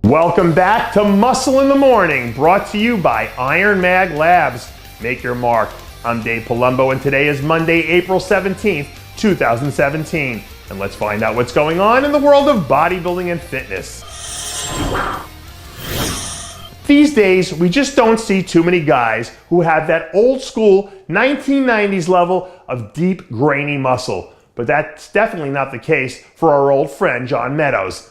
Welcome back to Muscle in the Morning, brought to you by IronMag Labs. Make your mark. I'm Dave Palumbo, and today is Monday, April 17th, 2017. And let's find out what's going on in the world of bodybuilding and fitness. These days, we just don't see too many guys who have that old school 1990s level of deep, grainy muscle. But that's definitely not the case for our old friend, John Meadows.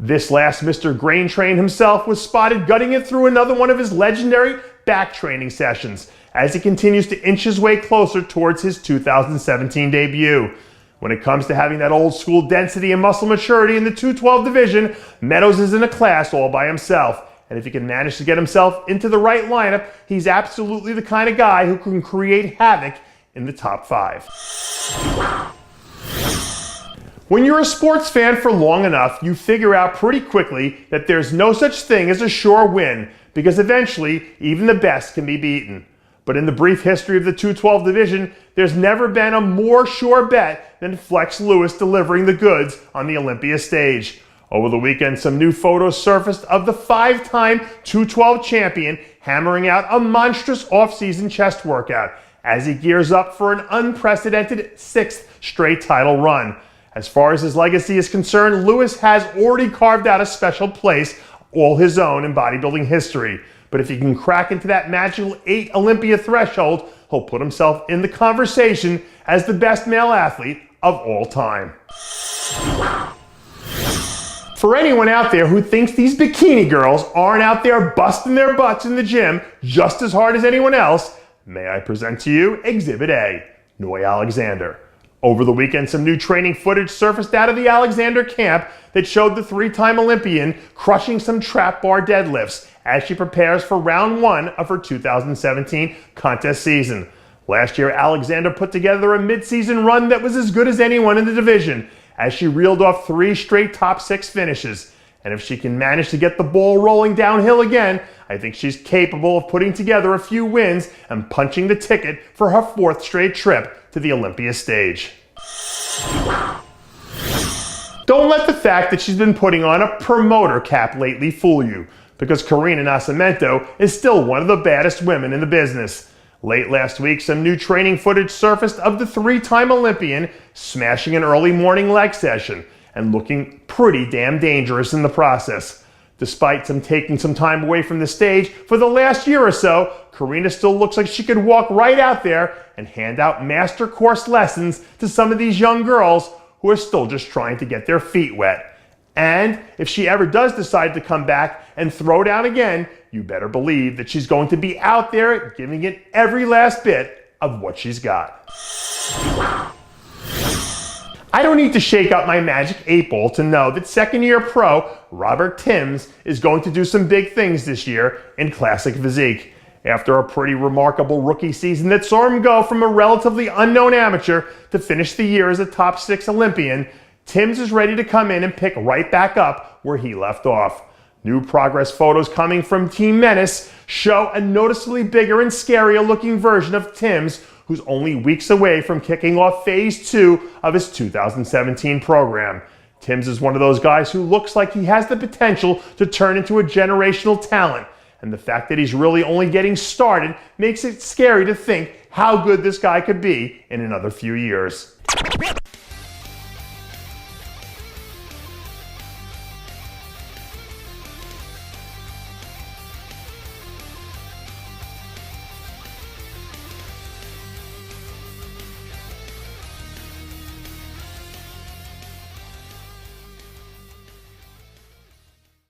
This last Mr. Grain Train himself was spotted gutting it through another one of his legendary back training sessions as he continues to inch his way closer towards his 2017 debut. When it comes to having that old school density and muscle maturity in the 212 division, Meadows is in a class all by himself. And if he can manage to get himself into the right lineup, he's absolutely the kind of guy who can create havoc in the top 5. When you're a sports fan for long enough, you figure out pretty quickly that there's no such thing as a sure win, because eventually, even the best can be beaten. But in the brief history of the 212 division, there's never been a more sure bet than Flex Lewis delivering the goods on the Olympia stage. Over the weekend, some new photos surfaced of the 5-time 212 champion hammering out a monstrous off-season chest workout as he gears up for an unprecedented 6th straight title run. As far as his legacy is concerned, Lewis has already carved out a special place all his own in bodybuilding history. But if he can crack into that magical 8 Olympia threshold, he'll put himself in the conversation as the best male athlete of all time. For anyone out there who thinks these bikini girls aren't out there busting their butts in the gym just as hard as anyone else, may I present to you Exhibit A, Noy Alexander. Over the weekend, some new training footage surfaced out of the Alexander camp that showed the 3-time Olympian crushing some trap bar deadlifts as she prepares for round 1 of her 2017 contest season. Last year, Alexander put together a mid-season run that was as good as anyone in the division as she reeled off 3 straight top 6 finishes. And if she can manage to get the ball rolling downhill again, I think she's capable of putting together a few wins and punching the ticket for her 4th straight trip to the Olympia stage. Don't let the fact that she's been putting on a promoter cap lately fool you, because Karina Nascimento is still one of the baddest women in the business. Late last week, some new training footage surfaced of the 3-time Olympian smashing an early morning leg session and looking pretty damn dangerous in the process. Despite taking some time away from the stage for the last year or so, Karina still looks like she could walk right out there and hand out master course lessons to some of these young girls who are still just trying to get their feet wet. And if she ever does decide to come back and throw down again, you better believe that she's going to be out there giving it every last bit of what she's got. I don't need to shake up my magic 8-ball to know that second-year pro Robert TIMMS is going to do some big things this year in classic physique. After a pretty remarkable rookie season that saw him go from a relatively unknown amateur to finish the year as a top 6 Olympian, TIMMS is ready to come in and pick right back up where he left off. New progress photos coming from Team Menace show a noticeably bigger and scarier looking version of TIMMS, who's only weeks away from kicking off phase 2 of his 2017 program. TIMMS is one of those guys who looks like he has the potential to turn into a generational talent. And the fact that he's really only getting started makes it scary to think how good this guy could be in another few years.